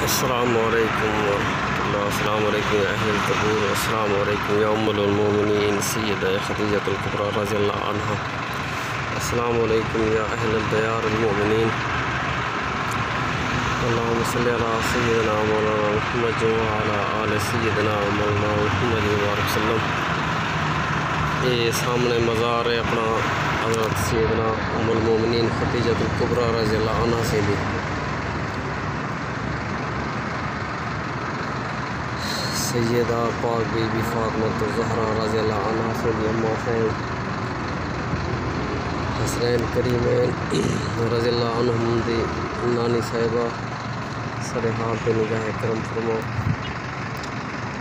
السلام علیکم ورحمۃ اللہ۔ السلام علیکم یا اہل القبور، السلام علیکم یا ام المومنین سیدہ خدیجہ الکبریٰ رضی اللہ عنہا، السلام علیکم یا اہل الدیار المؤمنین، اللہم صلی علی سیدنا مولانا محمد وعلی آل سیدنا مولانا محمد وسلم۔ یہ سامنے مزار ہے اپنا حضرت سیدنا ام المومنین خدیجہ الکبریٰ رضی اللہ عنہا سے بھی سیدہ پاک بی بی فاطمہ الزہرا رضی اللہ عنہا سے بھی اماں خین حسنین کریمین رضی اللہ عنہم دی نانی صاحبہ سر حال پہ نگاہ کرم فرمو،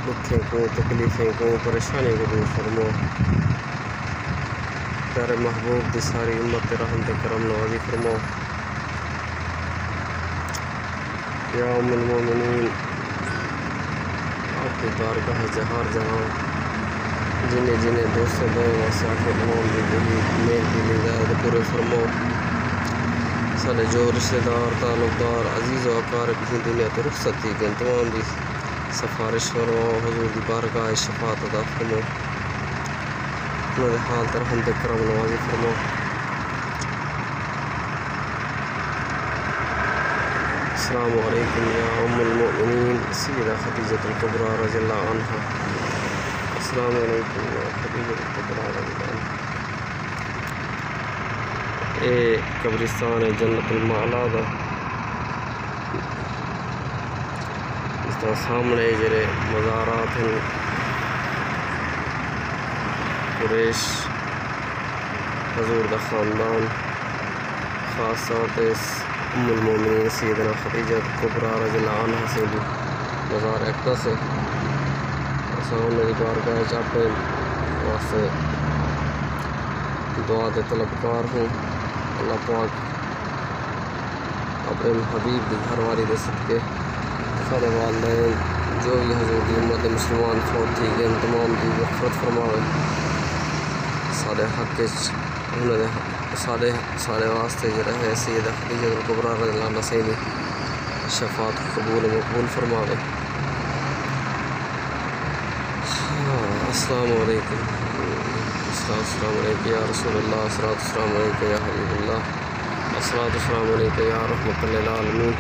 دکھیں کو تکلیفیں کو پریشانی کو دور فرمو، پیارے محبوب دی ساری امت رحمت کرم نوازی فرمو۔ یا ام المومنین آپ کی بارگاہ جہار جہاں جنہیں جنہیں دوستوں دوں واسعات تمام دی دلی نیک دلی زائد پورے فرمو، سارے جو رشتہ دار تعلقدار عزیز و اقارب کی دنیا تو رخصت دی گئے تمام دی سفارش فرمو، حضور دی بارگاہ شفاعت عطا فرمو، انہوں نے حال ترحمت کرم نوازی فرمو۔ السلام علیکم یا ام المؤمنین سیدہ خدیجہ الکبریٰ رضی اللہ عنہا، السلام علیکم یا خدیجہ الکبریٰ رضی اللہ عنہا۔ اے قبرستان جنت المعلا دا اس طرح سامنے جڑے مزارات ہیں قریش حضور دا خاندان، خاص طور پہ ام المومنین سیدنا خدیجہ الکبریٰ رضی اللہ عنہا سے بھی مزار اقدس ہے، انہوں نے بارگاہ چاپے واسطے دعا دے طلبکار ہوں۔ اللہ پاک اپنے حبیب دی گھر والی دے صدقے سارے والدین جو بھی حضور دی امت مسلمان فوت تھی گئے تمام دی مغفرت فرماوے، سارے حق انہوں نے سارے واسطے جو رہے سیدہ خدیجہ الکبریٰ رضی اللہ عنہا سے شفاعت قبول مقبول فرماوے۔ السلام علیکم، السلام علیکم یا رسول اللہ، السلام علیکم یا حبیب اللہ، السلام علیکم یا رحمت للعالمین۔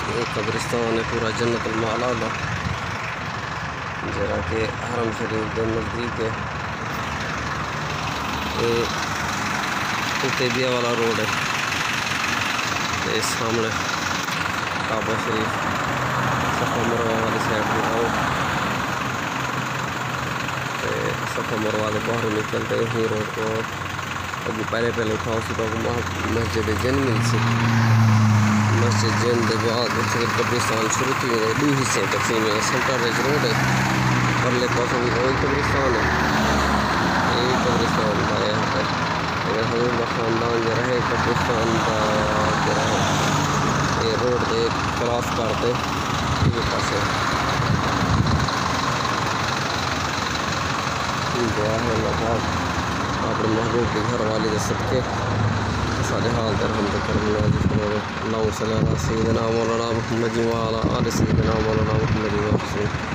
یہ قبرستان ہے پورا جنت المعلا دا جرا کہ حرم شریف دے نزدیک ہے، یہ تیبیہ والا روڈ ہے، اس سامنے کعبہ شریف صفا مروہ والی سائڈ میں آؤ، صفا مروہ والے باہر نکلتے ہی روڈ کو ابھی پہلے اٹھاؤ سی تو مسجد جن مل سی، مسجد جن دے بعد قبرستان شروع کی گئے، دو حصے تقسیم ہے، سینٹر ریج روڈ ہے، پرلے پاسوں بھی وہی قبرستان ہے، یہی قبرستان کا یہاں پہ اگر حضور کا خاندان جو رہے قبرستان کا جو رہے یہ روڈ دے کراس کرتے یہ پاسے دعا ہے اللہ پاک اپنے محبوب کے گھر والی دے صدقے سارے حال ترحمت کرم نوازی فرماوے۔ اللہم صلی علی سیدنا مولانا محمد وعلی آل سیدنا مولانا محمد وسلم۔